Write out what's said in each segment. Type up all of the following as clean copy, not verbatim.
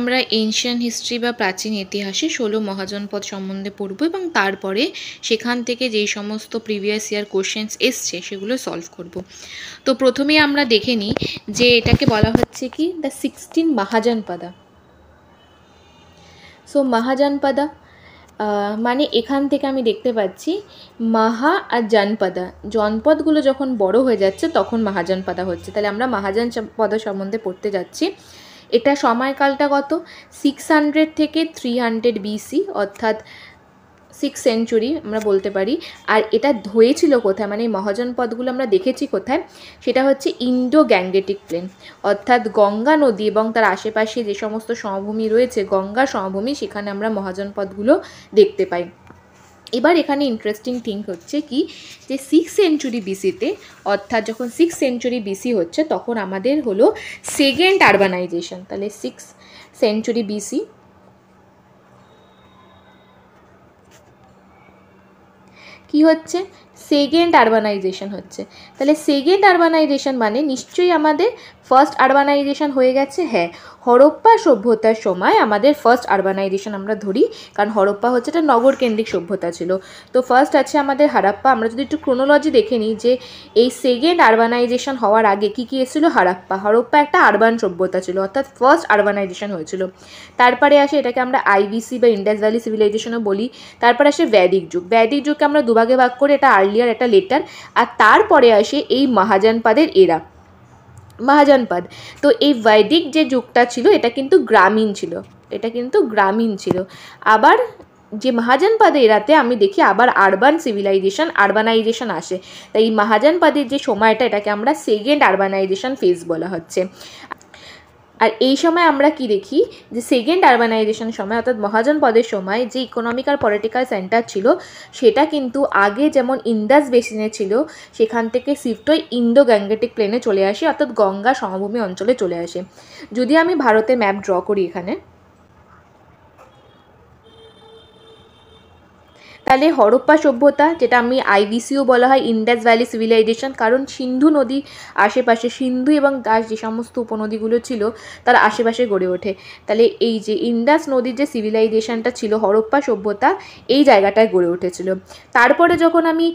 আমরা ancient history বা প্রাচীন ইতিহাসে 16 মহাজনপদ সম্বন্ধে পড়ব এবং তারপরে সেখান থেকে যেই সমস্ত প্রিভিয়াস ইয়ার কোশ্চেন্স এসছে সেগুলো সলভ করব। তো প্রথমেই আমরা দেখে নিই যে এটাকে বলা হচ্ছে কি দ্য 16 মহাজনপদা। সো মহাজনপদা মানে এখান থেকে আমি দেখতে পাচ্ছি মহা আর জনপদা, জনপদগুলো যখন বড় হয়ে যাচ্ছে তখন মহাজনপদা হচ্ছে। তাহলে আমরা মহাজনপদা সম্বন্ধে পড়তে যাচ্ছি। এটা সময়কালটা কত? 600 থেকে 300 বিসি, অর্থাৎ 6th সেঞ্চুরি আমরা বলতে পারি। আর এটা হয়েছিল কোথায়, মানে মহাজনপদগুলো আমরা দেখেছি কোথায়, সেটা হচ্ছে ইন্ডো গ্যাঙ্গেটিক প্লেন, অর্থাৎ গঙ্গা নদী এবং তার আশেপাশে যে সমস্ত সমভূমি রয়েছে, গঙ্গা সমভূমি, সেখানে আমরা মহাজনপদগুলো দেখতে পাই। এবার এখানে ইন্টারেস্টিং থিং হচ্ছে কি যে 6th সেঞ্চুরি বিসিতে, অর্থাৎ যখন 6th সেঞ্চুরি বিসি হচ্ছে তখন আমাদের হলো সেকেন্ড আরবানাইজেশন। তাহলে 6th সেঞ্চুরি বিসি কি হচ্ছে? সেকেন্ড আরবানাইজেশন হচ্ছে। তাহলে সেকেন্ড আরবানাইজেশন মানে নিশ্চয়ই আমাদের ফার্স্ট আরবানাইজেশন হয়ে গেছে। হ্যাঁ, হরপ্পা সভ্যতার সময় আমাদের ফার্স্ট আরবানাইজেশন আমরা ধরি, কারণ হরপ্পা হচ্ছে একটা নগরকেন্দ্রিক সভ্যতা ছিল। তো ফার্স্ট আছে আমাদের হারাপ্পা। আমরা যদি একটু ক্রোনোলজি দেখে নিই যে এই সেকেন্ড আরবানাইজেশন হওয়ার আগে কী কী এসেছিলো, হরপ্পা একটা আরবান সভ্যতা ছিল, অর্থাৎ ফার্স্ট আরবানাইজেশন হয়েছিল। তারপরে আসে এটাকে আমরা আইভিসি বা ইন্ডাস ভ্যালি সিভিলাইজেশনও বলি। তারপর আসে ভ্যাদিক যুগ। ভ্যাদিক যুগকে আমরা দুভাগে ভাগ করে, এটা আর্লিয়ার, একটা লেটার। আর তারপরে আসে এই মহাজনপদের এরা, মহাজনপদ। তো এই বৈদিক যে যুগটা ছিল এটা কিন্তু গ্রামীণ ছিল, আবার যে মহাজনপদের এরাতে আমি দেখি আবার আরবানাইজেশন আসে। তাই এই মহাজনপদের যে সময়টা, এটাকে আমরা সেকেন্ড আরবানাইজেশন ফেজ বলা হচ্ছে। আর এই সময় আমরা কি দেখি যে সেকেন্ড আরবানাইজেশন সময়, অর্থাৎ মহাজনপদের সময় যে ইকোনমিক আর পলিটিক্যাল সেন্টার ছিল সেটা কিন্তু আগে যেমন ইন্ডাস বেসিনে ছিল, সেখান থেকে শিফট হয়ে ইন্ডো গ্যাঙ্গেটিক প্লেনে চলে আসে, অর্থাৎ গঙ্গা সমভূমি অঞ্চলে চলে আসে। যদি আমি ভারতের ম্যাপ ড্র করি এখানে, তাহলে হরপ্পা সভ্যতা, যেটা আমি আইভিসিও বলা হয়, ইন্ডাস ভ্যালি সিভিলাইজেশন, কারণ সিন্ধু নদীর আশেপাশে, সিন্ধু এবং দাস যে সমস্ত উপনদীগুলো ছিল তার আশেপাশে গড়ে ওঠে। তাহলে এই যে ইন্ডাস নদীর যে সিভিলাইজেশনটা ছিল, হরপ্পা সভ্যতা, এই জায়গাটায় গড়ে উঠেছিল। তারপরে যখন আমি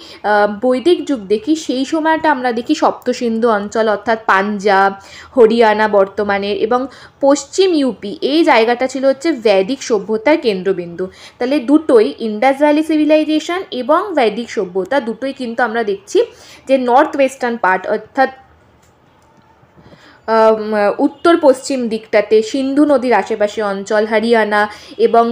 বৈদিক যুগ দেখি, সেই সময়টা আমরা দেখি সপ্তসিন্ধু অঞ্চল, অর্থাৎ পাঞ্জাব, হরিয়ানা বর্তমানের, এবং পশ্চিম ইউপি, এই জায়গাটা ছিল হচ্ছে বৈদিক সভ্যতার কেন্দ্রবিন্দু। তাহলে দুটোই, ইন্ডাস ভ্যালি সিভিলাইজেশন এবং বৈদিক সভ্যতা, দুটোই কিন্তু আমরা দেখছি যে নর্থ ওয়েস্টার্ন পার্ট, অর্থাৎ উত্তর পশ্চিম দিকটাতে সিন্ধু নদীর আশেপাশে অঞ্চল, হরিয়ানা, এবং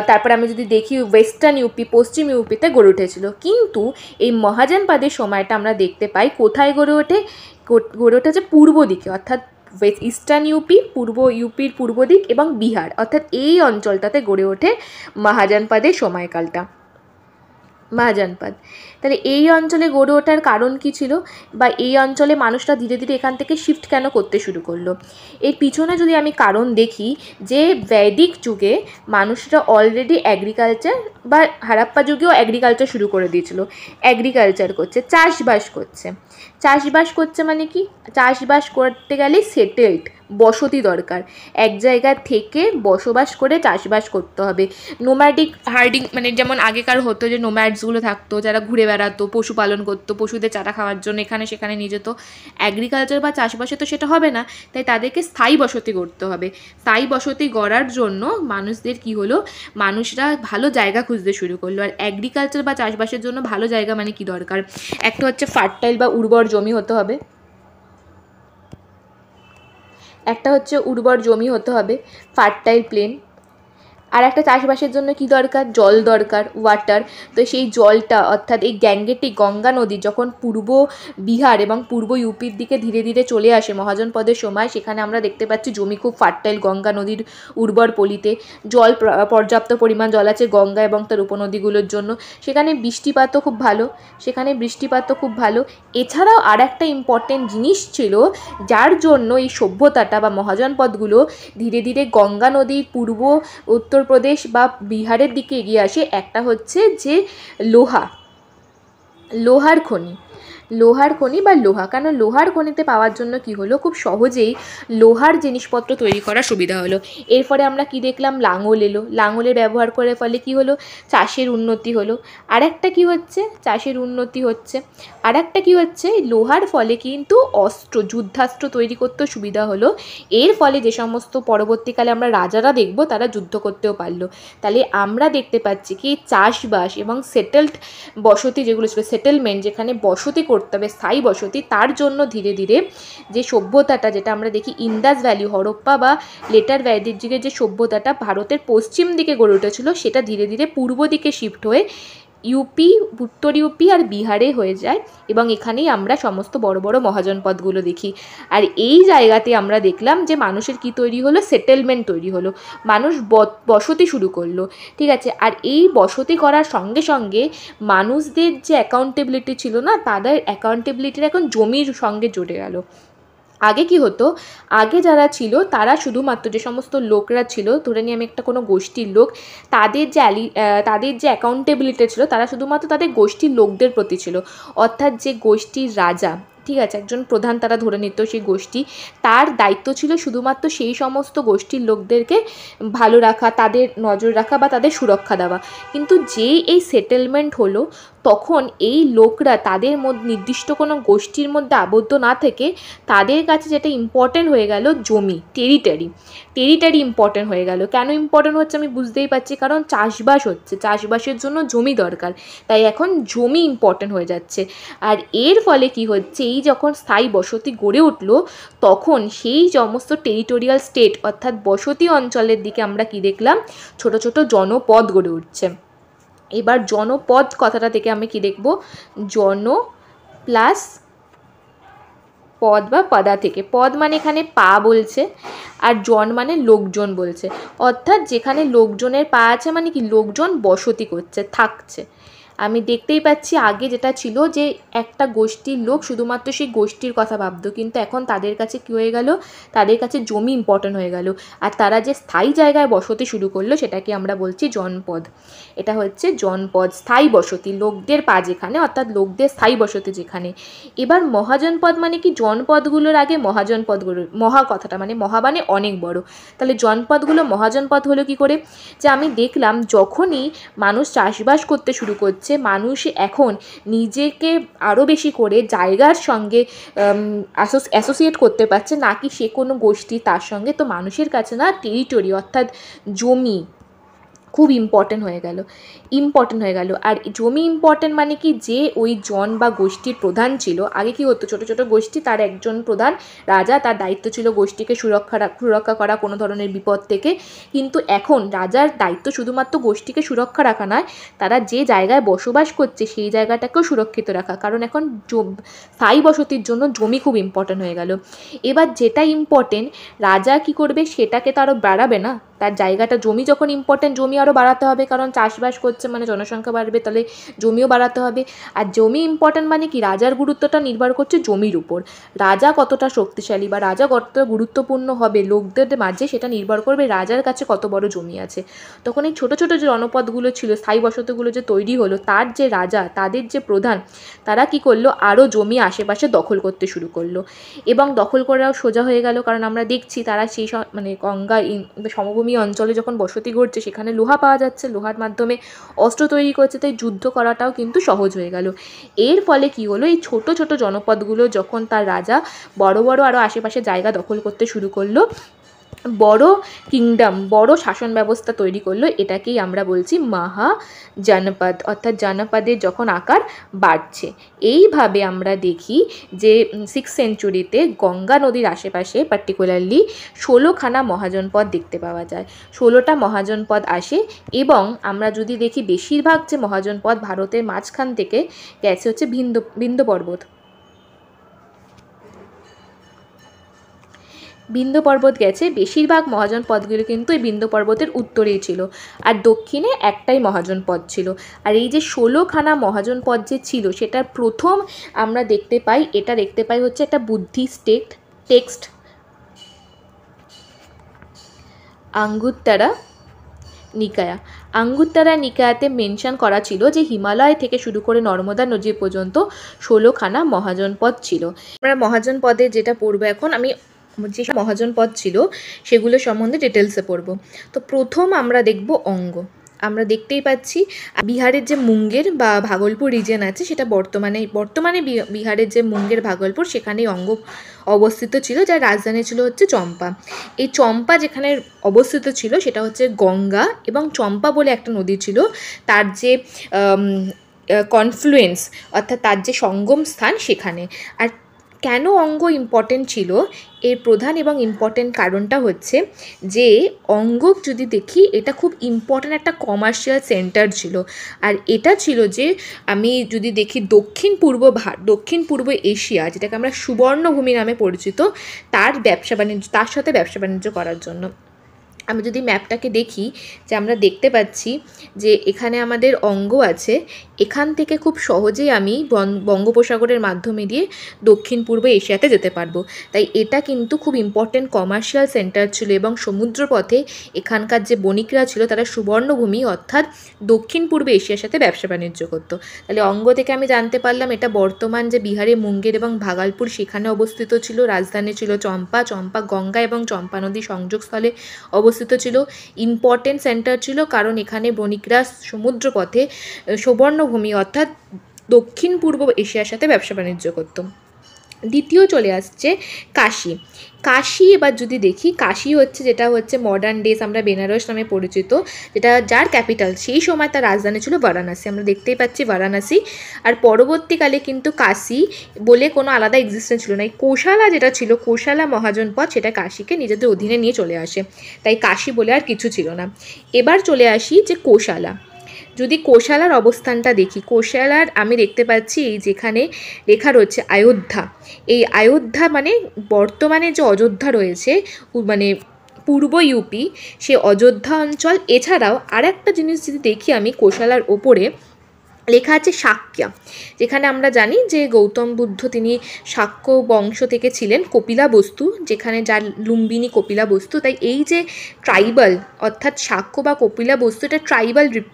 তারপরে আমি যদি দেখি ওয়েস্টার্ন ইউপি, পশ্চিম ইউপিতে গড়ে উঠেছিল। কিন্তু এই মহাজনপদের সময়টা আমরা দেখতে পাই কোথায় গড়ে ওঠেছে পূর্ব দিকে, অর্থাৎ ইস্টার্ন ইউপি, ইউপির পূর্ব দিক এবং বিহার, অর্থাৎ এই অঞ্চলটাতে গড়ে ওঠে মহাজনপদের সময়কালটা, মহাজনপদ। তাহলে এই অঞ্চলে গড়ে ওঠার কারণ কী ছিল, বা এই অঞ্চলে মানুষরা ধীরে ধীরে এখান থেকে শিফট কেন করতে শুরু করলো? এর পিছনে যদি আমি কারণ দেখি, যে বৈদিক যুগে মানুষরা অলরেডি এগ্রিকালচার, বা হারাপ্পা যুগেও এগ্রিকালচার শুরু করে দিয়েছিল, এগ্রিকালচার করছে, চাষবাস করছে মানে কি, চাষবাস করতে গেলে সেটেলড, বসতি দরকার, এক জায়গা থেকে বসবাস করে চাষবাস করতে হবে। নোম্যাডিক হার্ডিং, মানে যেমন আগেকার হতো যে নোম্যাডসগুলো থাকতো যারা ঘুরে বেড়াতো, পশুপালন করতো, পশুদের চারা খাওয়ার জন্য এখানে সেখানে নিয়ে যেত। এগ্রিকালচার বা চাষবাসে তো সেটা হবে না, তাই তাদেরকে স্থায়ী বসতি গড়তে হবে। স্থায়ী বসতি গড়ার জন্য মানুষদের কি হলো, মানুষরা ভালো জায়গা খুঁজতে শুরু করলো। আর এগ্রিকালচার বা চাষবাসের জন্য ভালো জায়গা মানে কি দরকার? একটা হচ্ছে ফার্টাইল বা উর্বর জমি হতে হবে, ফার্টাইল প্লেন। আর একটা চাষবাসের জন্য কি দরকার? জল দরকার, ওয়াটার। তো সেই জলটা, অর্থাৎ এই গঙ্গা নদী যখন পূর্ব বিহার এবং পূর্ব ইউপির দিকে ধীরে ধীরে চলে আসে মহাজনপদের সময়, সেখানে আমরা দেখতে পাচ্ছি জমি খুব ফার্টাইল, গঙ্গা নদীর উর্বর পলিতে পর্যাপ্ত পরিমাণ জল আছে গঙ্গা এবং তার উপনদীগুলোর জন্য। সেখানে বৃষ্টিপাতও খুব ভালো। এছাড়াও আর একটা ইম্পর্টেন্ট জিনিস ছিল যার জন্য এই সভ্যতাটা বা মহাজনপদগুলো ধীরে ধীরে গঙ্গা নদীর পূর্ব উত্তরপ্রদেশ বা বিহারের দিকে এগিয়ে আসে। একটা হচ্ছে যে লোহার খনি। লোহার খনি বা লোহা, কারণ লোহার খনিতে পাওয়ার জন্য কি হলো, খুব সহজেই লোহার জিনিসপত্র তৈরি করার সুবিধা হলো। এরপরে আমরা কি দেখলাম, লাঙল এলো, লাঙলের ব্যবহার করার ফলে কি হলো, চাষের উন্নতি হলো। আর একটা কী হচ্ছে, চাষের উন্নতি হচ্ছে। আর একটা কী হচ্ছে, লোহার ফলে কিন্তু অস্ত্র, যুদ্ধাস্ত্র তৈরি করতেও সুবিধা হলো। এর ফলে যে সমস্ত পরবর্তীকালে আমরা রাজারা দেখব তারা যুদ্ধ করতেও পারলো। তাহলে আমরা দেখতে পাচ্ছি কি চাষবাস এবং সেটেলড বসতি যেগুলো ছিল, সেটেলমেন্ট যেখানে বসতি করতে হবে, স্থায়ী বসতি, তার জন্য ধীরে ধীরে যে সভ্যতাটা, যেটা আমরা দেখি ইন্দাস ভ্যালি, হরপ্পা বা লেটার ভ্যালির যুগে যে সভ্যতাটা ভারতের পশ্চিম দিকে গড়ে উঠেছিল, সেটা ধীরে ধীরে পূর্ব দিকে শিফট হয়ে ইউপি, উত্তর ইউপি আর বিহারে হয়ে যায়, এবং এখানেই আমরা সমস্ত বড় বড় মহাজনপদগুলো দেখি। আর এই জায়গাতে আমরা দেখলাম যে মানুষের কি তৈরি হলো, সেটেলমেন্ট তৈরি হলো, মানুষ বসতি শুরু করলো, ঠিক আছে। আর এই বসতি করার সঙ্গে সঙ্গে মানুষদের যে অ্যাকাউন্টেবিলিটি ছিল না, তাদের অ্যাকাউন্টেবিলিটির এখন জমির সঙ্গে জুড়ে গেল। আগে কি হতো, আগে যারা ছিল তারা শুধুমাত্র, যে সমস্ত লোকরা ছিল, ধরে নিই আমি একটা কোনো গোষ্ঠীর লোক, তাদের যে অ্যাকাউন্টেবিলিটি ছিল তারা শুধুমাত্র তাদের গোষ্ঠীর লোকদের প্রতি ছিল, অর্থাৎ যে গোষ্ঠীর রাজা, ঠিক আছে, একজন প্রধান তারা ধরে নিত, সেই গোষ্ঠী, তার দায়িত্ব ছিল শুধুমাত্র সেই সমস্ত গোষ্ঠীর লোকদেরকে ভালো রাখা, তাদের নজর রাখা বা তাদের সুরক্ষা দেওয়া। কিন্তু যেই এই সেটেলমেন্ট হলো, তখন এই লোকরা তাদের মধ্যে নির্দিষ্ট কোনো গোষ্ঠীর মধ্যে আবদ্ধ না থেকে তাদের কাছে যেটা ইম্পর্টেন্ট হয়ে গেল, জমি, টেরিটারি ইম্পর্টেন্ট হয়ে গেল। কেন ইম্পর্টেন্ট হচ্ছে আমি বুঝতেই পারছি, কারণ চাষবাস হচ্ছে, চাষবাসের জন্য জমি দরকার, তাই এখন জমি ইম্পর্টেন্ট হয়ে যাচ্ছে। আর এর ফলে কি হচ্ছে, এই যখন স্থায়ী বসতি গড়ে উঠলো, তখন সেই সমস্ত টেরিটোরিয়াল স্টেট অর্থাৎ বসতি অঞ্চলের দিকে আমরা কি দেখলাম, ছোট ছোট জনপদ গড়ে উঠছে। এবার জনপদ কথাটা থেকে আমি কি দেখব, জন প্লাস পদ বা পদা থেকে, পদ মানে এখানে পা বলছে, আর জন মানে লোকজন বলছে, অর্থাৎ যেখানে লোকজনের পা আছে মানে কি লোকজন বসতি করছে, থাকছে। আমি দেখতেই পাচ্ছি আগে যেটা ছিল যে একটা গোষ্ঠীর লোক শুধুমাত্র সেই গোষ্ঠীর কথা ভাবতো, কিন্তু এখন তাদের কাছে কী হয়ে গেল, তাদের কাছে জমি ইম্পর্টেন্ট হয়ে গেল, আর তারা যে স্থায়ী জায়গায় বসতি শুরু করলো সেটাকে আমরা বলছি জনপদ। এটা হচ্ছে জনপদ, স্থায়ী বসতি, লোকদের পা যেখানে, অর্থাৎ লোকদের স্থায়ী বসতি যেখানে। এবার মহাজনপদ মানে কি, জনপদগুলোর আগে মহাজনপদগুলো, মহা কথাটা মানে মহা মানে অনেক বড়, তাহলে জনপদগুলো মহাজনপদ হলো কি করে, যে আমি দেখলাম যখনই মানুষ চাষবাস করতে শুরু করছে, মানুষ এখন নিজেকে আরও বেশি করে জায়গার সঙ্গে অ্যাসোসিয়েট করতে পারছে, নাকি সে কোনো গোষ্ঠী তার সঙ্গে, তো মানুষের কাছে না টেরিটরি অর্থাৎ জমি খুব ইম্পর্টেন্ট হয়ে গেল। আর জমি ইম্পর্টেন্ট মানে কি, যে ওই জন বা গোষ্ঠীর প্রধান ছিল, আগে কি হতো, ছোটো ছোটো গোষ্ঠী, তার একজন প্রধান রাজা, তার দায়িত্ব ছিল গোষ্ঠীকে সুরক্ষা করা কোনো ধরনের বিপদ থেকে। কিন্তু এখন রাজার দায়িত্ব শুধুমাত্র গোষ্ঠীকে সুরক্ষা রাখা নয়, তারা যে জায়গায় বসবাস করছে সেই জায়গাটাকেও সুরক্ষিত রাখা, কারণ এখন স্থায়ী বসতির জন্য জমি খুব ইম্পর্টেন্ট হয়ে গেল। এবার যেটা ইম্পর্টেন্ট, রাজা কি করবে, সেটাকে তো আরও বাড়াবে না, তার জায়গাটা, জমি যখন ইম্পর্টেন্ট, জমি আরও বাড়াতে হবে, কারণ চাষবাস করছে মানে জনসংখ্যা বাড়বে, তাহলে জমিও বাড়াতে হবে। আর জমি ইম্পর্টেন্ট মানে কি, রাজার গুরুত্বটা নির্ভর করছে জমির উপর, রাজা কতটা শক্তিশালী বা রাজা কতটা গুরুত্বপূর্ণ হবে লোকদের মাঝে, সেটা নির্ভর করবে রাজার কাছে কত বড় জমি আছে। তখন এই ছোটো ছোটো যে জনপদগুলো ছিল, স্থায়ী বসতিগুলো যে তৈরি হলো, তার যে রাজা, তাদের যে প্রধান, তারা কি করলো, আরও জমি আশেপাশে দখল করতে শুরু করলো, এবং দখল করাও সোজা হয়ে গেল, কারণ আমরা দেখছি তারা সেই মানে গঙ্গা সমভূমি অঞ্চলে যখন বসতি গড়ছে, সেখানে লোহা পাওয়া যাচ্ছে, লোহার মাধ্যমে অস্ত্র তৈরি করছে, তাই যুদ্ধ করাটাও কিন্তু সহজ হয়ে গেল। এর ফলে কি হলো, এই ছোট ছোট জনপদগুলো যখন তার রাজা বড় বড় আরও আশেপাশে জায়গা দখল করতে শুরু করলো, বড় কিংডম, বড় শাসন ব্যবস্থা তৈরি করলো, এটাকেই আমরা বলছি মহাজনপদ, অর্থাৎ জনপদের যখন আকার বাড়ছে। এইভাবে আমরা দেখি যে 6th সেঞ্চুরিতে গঙ্গা নদীর আশেপাশে পার্টিকুলারলি 16খানা মহাজনপদ দেখতে পাওয়া যায়, 16টা মহাজনপদ আসে, এবং আমরা যদি দেখি বেশিরভাগ যে মহাজনপদ ভারতের মাঝখান থেকে গেছে হচ্ছে বিন্ধ্য পর্বত গেছে, বেশিরভাগ মহাজনপদগুলো কিন্তু এই বিন্ধ্য পর্বতের উত্তরেই ছিল, আর দক্ষিণে একটাই মহাজনপদ ছিল। আর এই যে 16খানা মহাজনপদ যে ছিল, সেটার প্রথম আমরা দেখতে পাই হচ্ছে একটা বুদ্ধিস্ট টেক্সট আঙ্গুত্তারা নিকায়া। আঙ্গুত্তারা নিকায়াতে মেনশন করা ছিল যে হিমালয় থেকে শুরু করে নর্মদা নদী পর্যন্ত 16খানা মহাজনপদ ছিল। আমরা মহাজনপদে যেটা পড়বো এখন, আমি যে মহাজনপদ ছিল সেগুলো সম্বন্ধে ডিটেলসে পড়বো। তো প্রথম আমরা দেখব অঙ্গ। আমরা দেখতেই পাচ্ছি বিহারের যে মুঙ্গের বা ভাগলপুর রিজিয়ন আছে সেটা বর্তমানে বিহারের যে মুঙ্গের ভাগলপুর সেখানেই অঙ্গ অবস্থিত ছিল, যার রাজধানী ছিল হচ্ছে চম্পা। এই চম্পা যেখানে অবস্থিত ছিল সেটা হচ্ছে গঙ্গা এবং চম্পা বলে একটা নদী ছিল, তার যে কনফ্লুয়েন্স অর্থাৎ তার যে সঙ্গম স্থান সেখানে। আর কেন অঙ্গ ইম্পর্টেন্ট ছিল, এর প্রধান এবং ইম্পর্টেন্ট কারণটা হচ্ছে যে অঙ্গ যদি দেখি এটা খুব ইম্পর্টেন্ট একটা কমার্শিয়াল সেন্টার ছিল। আর এটা ছিল যে আমি যদি দেখি দক্ষিণ পূর্ব এশিয়া, যেটাকে আমরা সুবর্ণভূমি নামে পরিচিত, তার সাথে ব্যবসা বাণিজ্য করার জন্য। আমি যদি ম্যাপটাকে দেখি, যে আমরা দেখতে পাচ্ছি যে এখানে আমাদের অঙ্গ আছে, এখান থেকে খুব সহজেই আমি বঙ্গোপসাগরের মাধ্যমে দিয়ে দক্ষিণ পূর্ব এশিয়াতে যেতে পারবো। তাই এটা কিন্তু খুব ইম্পর্টেন্ট কমার্শিয়াল সেন্টার ছিল এবং সমুদ্রপথে এখানকার যে বণিকরা ছিল তারা সুবর্ণভূমি অর্থাৎ দক্ষিণ পূর্ব এশিয়ার সাথে ব্যবসা বাণিজ্য করতো। তাহলে অঙ্গ থেকে আমি জানতে পারলাম এটা বর্তমান যে বিহারে মুঙ্গের এবং ভাগলপুর সেখানে অবস্থিত ছিল, রাজধানী ছিল চম্পা, চম্পা গঙ্গা এবং চম্পা নদী সংযোগস্থলে অবস্থিত ছিল, ইম্পর্টেন্ট সেন্টার ছিল কারণ এখানে বণিকরা সমুদ্রপথে সুবর্ণভূমি অর্থাৎ দক্ষিণ পূর্ব এশিয়ার সাথে ব্যবসা বাণিজ্য করত। দ্বিতীয় চলে আসছে কাশী। কাশী এবার যদি দেখি, কাশী হচ্ছে যেটা হচ্ছে মডার্ন ডেজ আমরা বেনারস নামে পরিচিত, যেটা যার ক্যাপিটাল সেই সময় তার রাজধানী ছিল বারাণসী। আমরা দেখতেই পাচ্ছি বারাণসী। আর পরবর্তীকালে কিন্তু কাশী বলে কোনো আলাদা এক্সিস্টেন্স ছিল না। এই কোশালা যেটা ছিল, কোশালা মহাজনপদ, সেটা কাশীকে নিজেদের অধীনে নিয়ে চলে আসে, তাই কাশী বলে আর কিছু ছিল না। এবার চলে আসি যে কোশালা। যদি কোশালার অবস্থানটা দেখি, কোশালার আমি দেখতে পাচ্ছি এই যেখানে লেখা রয়েছে অযোধ্যা। এই অযোধ্যা মানে বর্তমানে যে অযোধ্যা রয়েছে মানে পূর্ব ইউপি, সে অযোধ্যা অঞ্চল। এছাড়াও আর একটা জিনিস যদি দেখি আমি, কোশালার ওপরে লেখা আছে শাক্যা, যেখানে আমরা জানি যে গৌতম বুদ্ধ তিনি শাক্য বংশ থেকে ছিলেন, কপিলাবস্তু যেখানে যার লুম্বিনী কপিলাবস্তু। তাই এই যে ট্রাইবাল অর্থাৎ শাক্য বা কপিলাবস্তু, এটা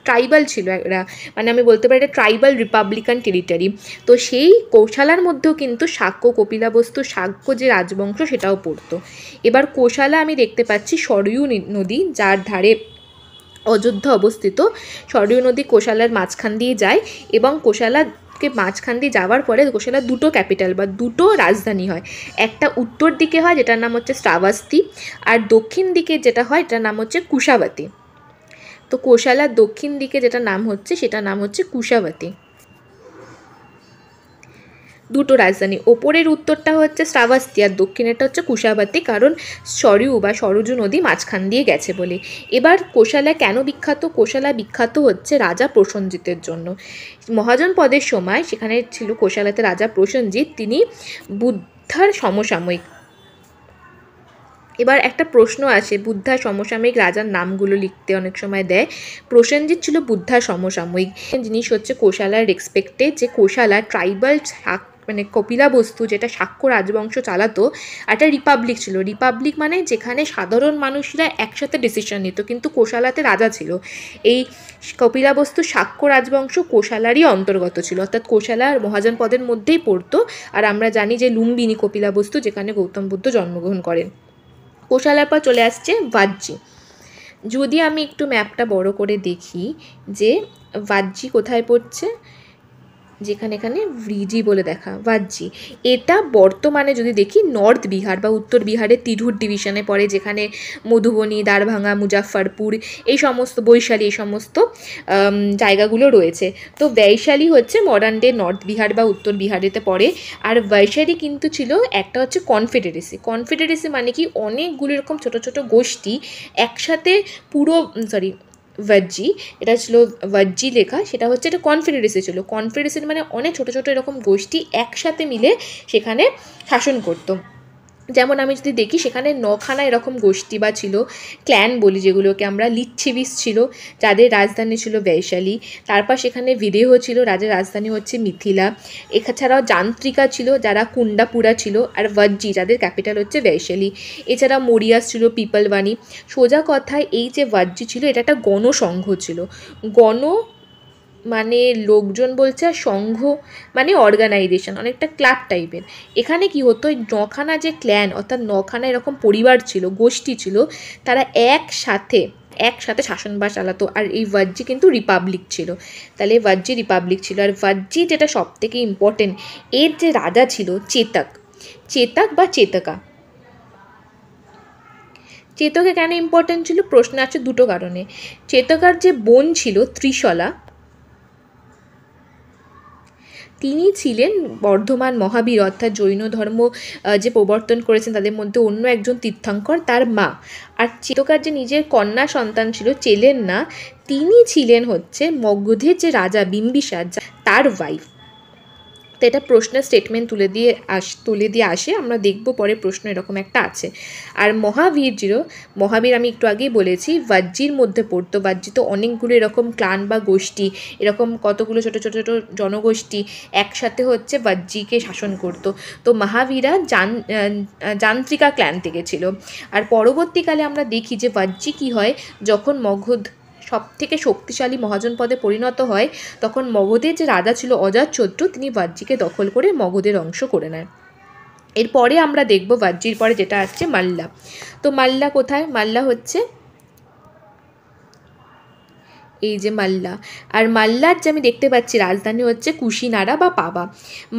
ট্রাইবাল ছিল এরা, মানে আমি বলতে পারি এটা ট্রাইবাল রিপাবলিকান টেরিটরি। তো সেই কোশালার মধ্যেও কিন্তু শাক্য, কপিলাবস্তু, শাক্য যে রাজবংশ সেটাও পড়তো। এবার কোশালা আমি দেখতে পাচ্ছি সরয়ূ নদী, যার ধারে অযোধ্যা অবস্থিত। সরয়ূ নদী কোশালার মাঝখান দিয়ে যায় এবং কোশালাকে মাঝখান দিয়ে যাওয়ার পরে কোশালার দুটো ক্যাপিটাল বা দুটো রাজধানী হয়। একটা উত্তর দিকে হয় যেটার নাম হচ্ছে শ্রাবস্তী, আর দক্ষিণ দিকে যেটা হয় এটার নাম হচ্ছে কুশাবতী। তো কোশালার দক্ষিণ দিকে যেটা নাম হচ্ছে সেটার নাম হচ্ছে কুশাবতী। দুটো রাজধানী, ওপরের উত্তরটা হচ্ছে শ্রাবস্তী আর দক্ষিণেরটা হচ্ছে কুশাবতী, কারণ সরয়ূ বা সরযূ নদী মাঝখান দিয়ে গেছে বলে। এবার কোশালা কেন বিখ্যাত? কোশালা বিখ্যাত হচ্ছে রাজা প্রসেনজিতের জন্য। মহাজনপদের সময় সেখানে ছিল কোশালাতে রাজা প্রসেনজিৎ, তিনি বুদ্ধার সমসাময়িক। এবার একটা প্রশ্ন আসে, বুদ্ধার সমসাময়িক রাজার নামগুলো লিখতে অনেক সময় দেয়। প্রসেনজিৎ ছিল বুদ্ধার সমসাময়িক। জিনিস হচ্ছে কোশালার রেসপেক্টে, যে কোশালা ট্রাইবাল মানে কপিলাবস্তু যেটা শাক্য রাজবংশ চালাতো, একটা রিপাবলিক ছিল। রিপাবলিক মানে যেখানে সাধারণ মানুষরা একসাথে ডিসিশন নিত, কিন্তু কোশালাতে রাজা ছিল। এই কপিলাবস্তু শাক্য রাজবংশ কোশালারই অন্তর্গত ছিল, অর্থাৎ কোশালার মহাজনপদের মধ্যেই পড়তো। আর আমরা জানি যে লুম্বিনী কপিলাবস্তু যেখানে গৌতম বুদ্ধ জন্মগ্রহণ করেন। কোশালার পর চলে আসছে ভাজ্জি। যদি আমি একটু ম্যাপটা বড় করে দেখি যে ভাজ্জি কোথায় পড়ছে, যেখানে এখানে ভ্রিজি বলে দেখা, ভাজ্জি, এটা বর্তমানে যদি দেখি নর্থ বিহার বা উত্তর বিহারের তিরহুর ডিভিশনে পড়ে, যেখানে মধুবনী, দ্বারভাঙা, মুজাফফরপুর, এই সমস্ত বৈশালী, এই সমস্ত জায়গাগুলো রয়েছে। তো বৈশালী হচ্ছে মডার্ন ডে নর্থ বিহার বা উত্তর বিহারেতে পড়ে। আর বৈশালী কিন্তু ছিল একটা হচ্ছে কনফেডারেসি। কনফেডারেসি মানে কি, অনেকগুলো এরকম ছোটো ছোটো গোষ্ঠী একসাথে ভাজ্জি, এটা ছিল ভাজ্জি লেখা, সেটা হচ্ছে এটা কনফেডারেসি ছিল। কনফেডারেসি মানে অনেক ছোটো ছোটো এরকম গোষ্ঠী একসাথে মিলে সেখানে শাসন করতো। যেমন আমি যদি দেখি সেখানে 9খানা এরকম গোষ্ঠী বা ছিল, ক্ল্যান বলি যেগুলোকে আমরা। লিচ্ছেবিস ছিল, যাদের রাজধানী ছিল বৈশালী। তারপর সেখানে বিদেহ ছিল, যাদের রাজধানী হচ্ছে মিথিলা। এছাড়াও যান্ত্রিকা ছিল, যারা কুন্ডাপুরা ছিল। আর ভাজ্জি, যাদের ক্যাপিটাল হচ্ছে বৈশালী। এছাড়া মরিয়াস ছিল, পিপলবাণী। সোজা কথায় এই যে ভাজ্জি ছিল, এটা একটা গণসংঘ ছিল। গণ মানে লোকজন বলছে, আর সংঘ মানে অর্গানাইজেশন, অনেকটা ক্লাব টাইপের। এখানে কি হতো, ওই 9খানা যে ক্ল্যান, অর্থাৎ 9খানা এরকম পরিবার ছিল, গোষ্ঠী ছিল, তারা একসাথে শাসনভার চালাতো। আর এই ভাজ্জি কিন্তু রিপাবলিক ছিল। তাহলে ভাজ্জি রিপাবলিক ছিল। আর ভাজ্জি যেটা সব থেকে ইম্পর্টেন্ট, এর যে রাজা ছিল চেতক, চেতক বা চেতকা। চেতকে কেন ইম্পর্টেন্ট ছিল, প্রশ্ন আছে দুটো কারণে। চেতকার যে বোন ছিল ত্রিশলা, তিনি ছিলেন বর্ধমান মহাবীর, অর্থাৎ জৈন ধর্ম যে প্রবর্তন করেছেন তাদের মধ্যে অন্য একজন তীর্থঙ্কর, তার মা। আর চেতকার যে নিজের কন্যা সন্তান ছিল চেলেন্না, তিনি ছিলেন হচ্ছে মগধের যে রাজা বিম্বিসার, তার ওয়াইফ। তো এটা প্রশ্নের স্টেটমেন্ট তুলে দিয়ে আসে, আমরা দেখব পরে প্রশ্ন এরকম একটা আছে। আর মহাবীর আমি একটু আগেই বলেছি ভাজ্জির মধ্যে পড়তো। ভাজ্জি তো অনেকগুলো এরকম ক্লান বা গোষ্ঠী, এরকম কতগুলো ছোটো ছোটো ছোটো জনগোষ্ঠী একসাথে হচ্ছে ভাজ্জিকে শাসন করতো। তো মহাবীরা যান্ত্রিকা ক্ল্যান থেকে ছিল। আর পরবর্তীকালে আমরা দেখি যে ভাজ্জি কী হয়, যখন মগধ সব থেকে শক্তিশালী মহাজন পদে পরিণত হয়, তখন মগধের যে রাজা ছিল অজাতশত্রু, তিনি ভাজ্জিকে দখল করে মগধের অংশ করে নেয়। এরপরে আমরা দেখব ভাজ্জির পরে যেটা আসছে মাল্লা। তো মাল্লা কোথায়, মাল্লা হচ্ছে এই যে মাল্লা। আর মাল্লার যে আমি দেখতে পাচ্ছি রাজধানী হচ্ছে কুশিনারা বা পাবা।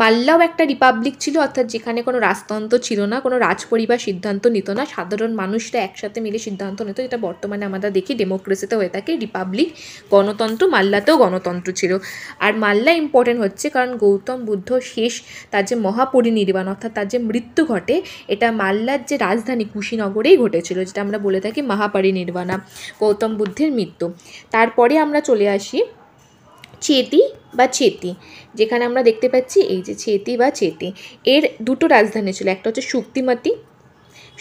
মাল্লাও একটা রিপাবলিক ছিল, অর্থাৎ যেখানে কোনো রাজতন্ত্র ছিল না, কোনো রাজপরিবার সিদ্ধান্ত নিত না, সাধারণ মানুষরা একসাথে মিলে সিদ্ধান্ত নিত, যেটা বর্তমানে আমরা দেখি ডেমোক্রেসিতে হয়ে থাকে। রিপাবলিক, গণতন্ত্র, মাল্লাতেও গণতন্ত্র ছিল। আর মাল্লা ইম্পর্টেন্ট হচ্ছে কারণ গৌতম বুদ্ধ তার যে মহাপরিনির্বাণ, অর্থাৎ তার যে মৃত্যু ঘটে, এটা মাল্লার যে রাজধানী কুশিনগরেই ঘটেছিল, যেটা আমরা বলে থাকি মহাপরিনির্বাণা, গৌতম বুদ্ধের মৃত্যু। তারপরে আমরা চলে আসি চেতি, যেখানে আমরা দেখতে পাচ্ছি এই যে চেতি, এর দুটো রাজধানী ছিল, একটা হচ্ছে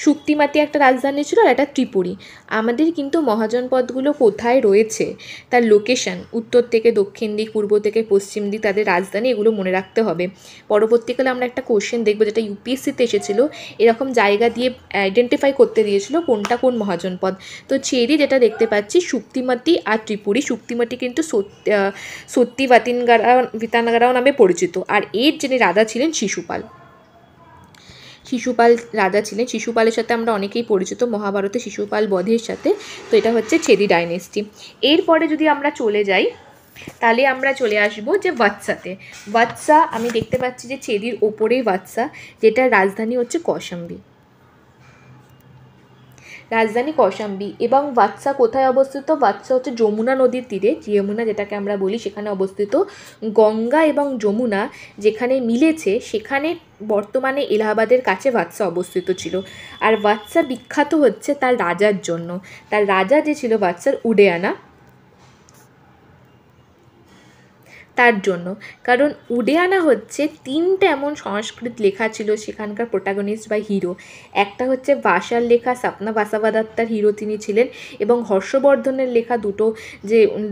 শুক্তিমাতি একটা রাজধানী ছিল, আর একটা ত্রিপুরী। আমাদের কিন্তু মহাজনপদগুলো কোথায় রয়েছে, তার লোকেশন, উত্তর থেকে দক্ষিণ দিক, পূর্ব থেকে পশ্চিম দিক, তাদের রাজধানী, এগুলো মনে রাখতে হবে। পরবর্তীকালে আমরা একটা কোশ্চেন দেখবো, যেটা ইউপিএসসিতে এসেছিল, এরকম জায়গা দিয়ে আইডেন্টিফাই করতে দিয়েছিল কোনটা কোন মহাজনপদ। তো যেটা দেখতে পাচ্ছি শুক্তিমাতি আর ত্রিপুরী। শুক্তিমাতি কিন্তু সত্যি বিতানগারাও নামে পরিচিত। আর এর যিনি রাজা ছিলেন শিশুপাল রাজা ছিলেন। শিশুপালের সাথে আমরা অনেকেই পরিচিত মহাভারতে শিশুপাল বধের সাথে। তো এটা হচ্ছে ছেদি ডাইনেস্টি। এরপরে যদি আমরা চলে যাই, তাহলে আমরা চলে আসবো যে ভাতসাতে। ভাতসা আমি দেখতে পাচ্ছি যে ছেদির ওপরেই ভাতসা, যেটার রাজধানী হচ্ছে কৌশাম্বী। এবং ভাতসা কোথায় অবস্থিত, ভাতসা হচ্ছে যমুনা নদীর তীরে, যমুনা যেটাকে আমরা বলি, সেখানে অবস্থিত। গঙ্গা এবং যমুনা যেখানে মিলেছে, সেখানে বর্তমানে এলাহাবাদের কাছে ভাতসা অবস্থিত ছিল। আর ভাতসা বিখ্যাত হচ্ছে তার রাজার জন্য। তার রাজা যে ছিল ভাতসার উডেয়ানা, তার জন্য। কারণ উডেয়ানা হচ্ছে 3টে এমন সংস্কৃত লেখা ছিল সেখানকার প্রোটাগনিস্ট বা হিরো। একটা হচ্ছে ভাষার লেখা, স্বপ্না বাসাবাদাত্তার হিরো তিনি ছিলেন, এবং হর্ষবর্ধনের লেখা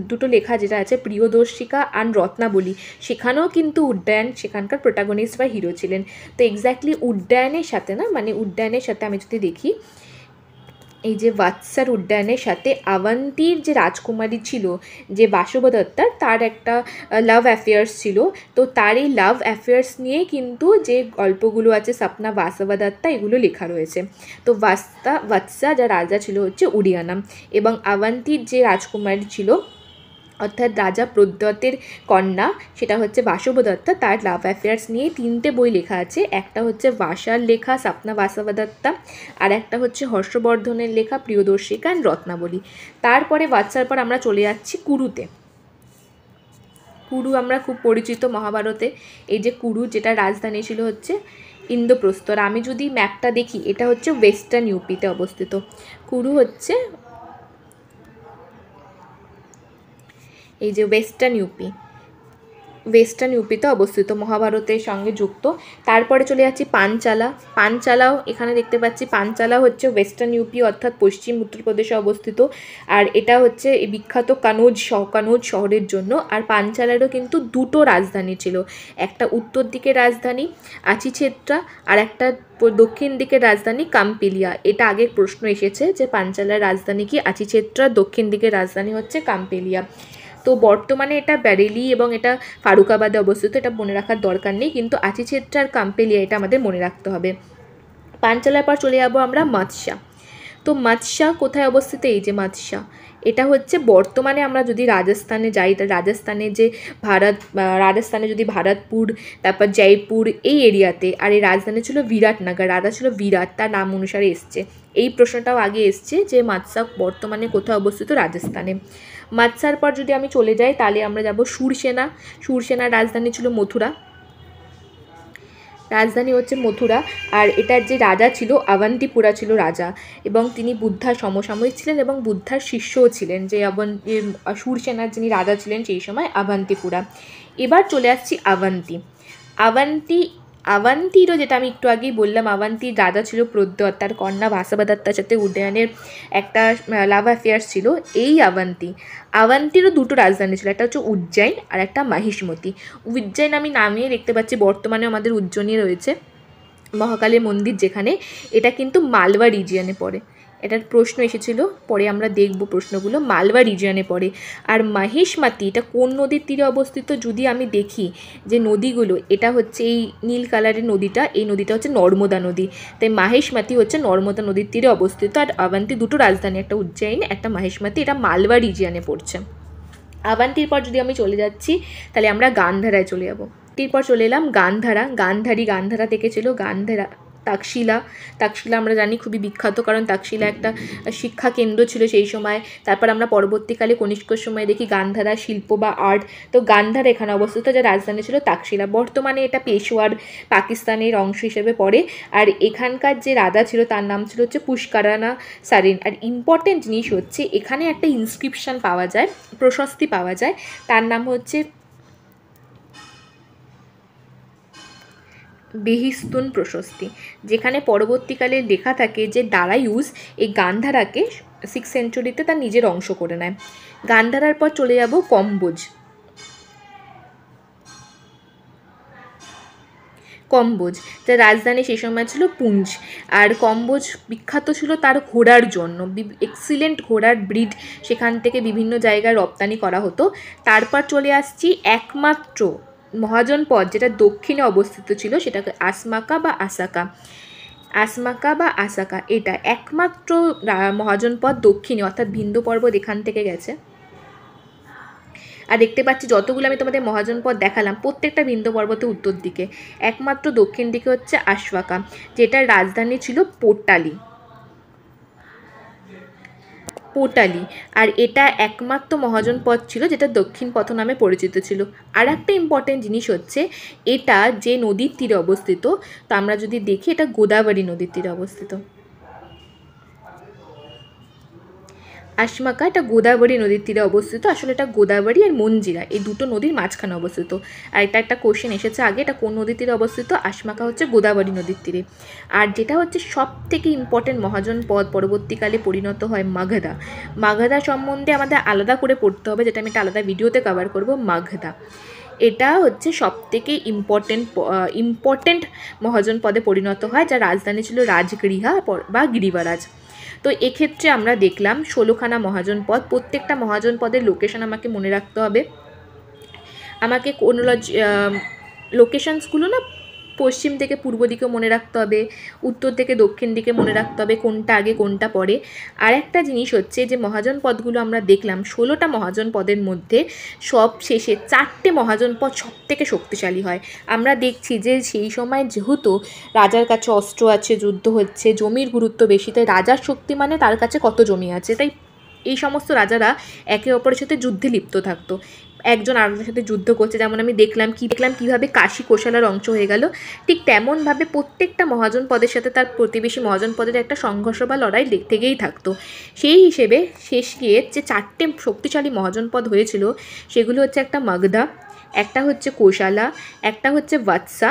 দুটো লেখা যেটা আছে, প্রিয়দর্শিকা আর রত্নাবলী, সেখানেও কিন্তু উড্ডয়ন সেখানকার প্রোটাগনিস্ট বা হিরো ছিলেন। তো এক্স্যাক্টলি উড্ডয়নের সাথে আমি যদি দেখি, এই যে ভাতসার উড্ডয়নের সাথে আবন্তীর যে রাজকুমারী ছিল, যে বাসবদত্তার, তার একটা লাভ অ্যাফেয়ার্স ছিল। তো তার এই লাভ অ্যাফেয়ার্স নিয়ে কিন্তু যে গল্পগুলো আছে, স্বপ্না বাসবদত্তা, এগুলো লেখা রয়েছে। তো ভাতসা যা রাজা ছিল হচ্ছে উডিয়ানা, এবং আবন্তীর যে রাজকুমারী ছিল, অর্থাৎ রাজা প্রদ্যোতের কন্যা, সেটা হচ্ছে বাসবদত্তা, তার লাভ অ্যাফেয়ার্স নিয়ে 3টে বই লেখা আছে। একটা হচ্ছে ভাষার লেখা স্বপ্না বাসবদত্তা, আর একটা হচ্ছে হর্ষবর্ধনের লেখা প্রিয়দর্শিকা অ্যান্ড রত্নাবলী। তারপরে ভাতসার পর আমরা চলে যাচ্ছি কুরুতে। কুরু আমরা খুব পরিচিত মহাভারতে। এই যে কুরু, যেটা রাজধানী ছিল হচ্ছে ইন্দ্রপ্রস্থ। আর আমি যদি ম্যাপটা দেখি, এটা হচ্ছে ওয়েস্টার্ন ইউপিতে অবস্থিত। কুরু হচ্ছে এই যে ওয়েস্টার্ন ইউপি। ওয়েস্টার্ন ইউপিতে অবস্থিত, মহাভারতের সঙ্গে যুক্ত। তারপরে চলে যাচ্ছি পাঞ্চালা। পাঞ্চালাও এখানে দেখতে পাচ্ছি, পাঞ্চালা হচ্ছে ওয়েস্টার্ন ইউপি অর্থাৎ পশ্চিম উত্তরপ্রদেশে অবস্থিত। আর এটা হচ্ছে বিখ্যাত কানোজ শহরের জন্য। আর পাঞ্চালারও কিন্তু দুটো রাজধানী ছিল, একটা উত্তর দিকের রাজধানী আচিছেত্রা আর একটা দক্ষিণ দিকের রাজধানী কাম্পিলিয়া। এটা আগের প্রশ্ন এসেছে যে পাঞ্চালার রাজধানী কি আচিছেত্রা, দক্ষিণ দিকের রাজধানী হচ্ছে কাম্পিলিয়া। তো বর্তমানে এটা ব্যারেলি এবং এটা ফারুকাবাদে অবস্থিত, এটা মনে রাখার দরকার নেই, কিন্তু আচিছেত্রা আর কাম্পেলিয়া এটা আমাদের মনে রাখতে হবে। পাঞ্চালার পর চলে যাবো আমরা মাৎস্যা। তো মাৎস্যা কোথায় অবস্থিত? এই যে মাৎস্যা, এটা হচ্ছে বর্তমানে আমরা যদি রাজস্থানে যাই, তা রাজস্থানে যদি ভারতপুর, তারপর জয়পুর এই এরিয়াতে, আর এই রাজধানী ছিল বিরাটনগর, রাজা ছিল বিরাট, তার নাম অনুসারে এসছে। এই প্রশ্নটাও আগে এসছে যে মাৎস্যা বর্তমানে কোথায় অবস্থিত? রাজস্থানে। মাৎস্যার পর যদি আমি চলে যাই তাহলে আমরা যাব সুরসেনা। সুরসেনার রাজধানী ছিল মথুরা, রাজধানী হচ্ছে মথুরা। আর এটার যে রাজা ছিল অবন্তিপুরা ছিল রাজা, এবং তিনি বুদ্ধার সমসাময়িক ছিলেন এবং বুদ্ধার শিষ্যও ছিলেন। যে সুরসেনার যিনি রাজা ছিলেন সেই সময় অবন্তিপুরা। এবার চলে আসছি আবন্তিরও, যেটা আমি একটু আগেই বললাম, আবন্তির রাজা ছিল প্রদ্যোত, তার কন্যা বাসাবদত্তার সাথে উদয়নের একটা লাভ অ্যাফেয়ার্স ছিল। এই আবন্তিরও দুটো রাজধানী ছিল, একটা হচ্ছে উজ্জয়ন আর একটা মাহিষ্মতি। উজ্জয়ন আমি নামিয়ে দেখতে পাচ্ছি বর্তমানে আমাদের উজ্জয়নে রয়েছে মহাকালের মন্দির, যেখানে এটা কিন্তু মালওয়া রিজিয়নে পড়ে। এটার প্রশ্ন এসেছিল, পরে আমরা দেখব প্রশ্নগুলো, মালওয়া রিজিয়নে পড়ে। আর মাহিষ্মতি এটা কোন নদীর তীরে অবস্থিত? যদি আমি দেখি যে নদীগুলো, এটা হচ্ছে এই নীল কালারের নদীটা, এই নদীটা হচ্ছে নর্মদা নদী, তাই মাহিষ্মতি হচ্ছে নর্মদা নদীর তীরে অবস্থিত। আর অবন্তি দুটো রাজধানী, একটা উজ্জয়িন একটা মাহিষ্মতি, এটা মালওয়া রিজিয়নে পড়ছে। আবন্তির পর যদি আমি চলে যাচ্ছি তাহলে আমরা গান্ধারায় চলে যাব। এরপর চলে এলাম গান্ধারা থেকে ছিল তাক্ষশিলা আমরা জানি খুবই বিখ্যাত, কারণ তাক্ষশিলা একটা শিক্ষা কেন্দ্র ছিল সেই সময়। তারপর আমরা পরবর্তীকালে কনিষ্কর সময় দেখি গান্ধারা শিল্প বা আর্ট। তো গান্ধারা এখানে অবস্থিত, যার রাজধানী ছিল তাক্ষশিলা। বর্তমানে এটা পেশোয়ার পাকিস্তানের অংশ হিসেবে পড়ে। আর এখানকার যে রাজা ছিল তার নাম ছিল হচ্ছে পুষ্করানা সারিন। আর ইম্পর্টেন্ট জিনিস হচ্ছে এখানে একটা ইনস্ক্রিপশন পাওয়া যায়, প্রশস্তি পাওয়া যায়, তার নাম হচ্ছে বেহিস্তুন প্রশস্তি, যেখানে পরবর্তীকালে লেখা থাকে যে দারায়ুজ এই গান্ধারাকে 6th সেঞ্চুরিতে তার নিজের অংশ করে নেয়। গান্ধারার পর চলে যাব কম্বোজ। যার রাজধানী সেই সময় ছিল পুঞ্চ। আর কম্বোজ বিখ্যাত ছিল তার ঘোড়ার জন্য, এক্সিলেন্ট ঘোড়ার ব্রিড সেখান থেকে বিভিন্ন জায়গায় রপ্তানি করা হতো। তারপর চলে আসছি একমাত্র মহাজন পদ যেটা দক্ষিণে অবস্থিত ছিল, সেটাকে আসমাকা বা আসাকা, এটা একমাত্র মহাজন পদ দক্ষিণে, অর্থাৎ বিন্ধ্য পর্বত এখান থেকে গেছে। আর দেখতে পাচ্ছি যতগুলো আমি তোমাদের মহাজন পদ দেখালাম প্রত্যেকটা বিন্ধ্য পর্বতে উত্তর দিকে, একমাত্র দক্ষিণ দিকে হচ্ছে আশফাকা, যেটার রাজধানী ছিল পোটালি। আর এটা একমাত্র মহাজন পদ ছিল যেটা দক্ষিণ পথ নামে পরিচিত ছিল। আর একটা ইম্পর্টেন্ট জিনিস হচ্ছে এটা যে নদীর তীরে অবস্থিত, তো আমরা যদি দেখি এটা গোদাবরী নদীর তীরে অবস্থিত। আশমাকা এটা গোদাবরী নদীর তীরে অবস্থিত। আসলে এটা গোদাবরী আর মঞ্জিরা এই দুটো নদীর মাঝখানে অবস্থিত। আর এটা একটা কোশ্চেন এসেছে আগে, এটা কোন নদীর তীরে অবস্থিত? আশমাকা হচ্ছে গোদাবরী নদীর তীরে। আর যেটা হচ্ছে সব থেকে ইম্পর্টেন্ট মহাজন পদ পরবর্তীকালে পরিণত হয় মাগধা সম্বন্ধে আমাদের আলাদা করে পড়তে হবে, যেটা আমি একটা আলাদা ভিডিওতে কভার করব। মাগধা এটা হচ্ছে সব থেকে ইম্পর্টেন্ট মহাজন পদে পরিণত হয়, যার রাজধানী ছিল রাজগৃহা বা গিরিবারাজ। তো এক্ষেত্রে আমরা দেখলাম 16খানা মহাজন পদ। প্রত্যেকটা মহাজন পদের লোকেশন আমাকে মনে রাখতে হবে। আমাকে লোকেশনসগুলো না পশ্চিম থেকে পূর্ব দিকে মনে রাখতে হবে, উত্তর থেকে দক্ষিণ দিকে মনে রাখতে হবে, কোনটা আগে কোনটা পরে। আর একটা জিনিস হচ্ছে যে মহাজন পদগুলো আমরা দেখলাম 16টা মহাজন পদের মধ্যে সব শেষে 4টে মহাজন পদ সব থেকে শক্তিশালী হয়। আমরা দেখছি যে সেই সময় যেহেতু রাজার কাছে অস্ত্র আছে, যুদ্ধ হচ্ছে, জমির গুরুত্ব বেশি, তাই রাজার শক্তি মানে তার কাছে কত জমি আছে, তাই এই সমস্ত রাজারা একে অপরের সাথে যুদ্ধে লিপ্ত থাকতো, একজন আরেকজনের সাথে যুদ্ধ করছে। যেমন আমি দেখলাম কীভাবে কাশী কোশালার অংশ হয়ে গেল, ঠিক তেমনভাবে প্রত্যেকটা মহাজন পদের সাথে তার প্রতিবেশী মহাজন পদের একটা সংঘর্ষ বা লড়াই থেকেই থাকতো। সেই হিসেবে শেষ গিয়ে যে 4টে শক্তিশালী মহাজন পদ হয়েছিল সেগুলো হচ্ছে একটা মাগধা, একটা হচ্ছে কোশালা, একটা হচ্ছে বৎসা,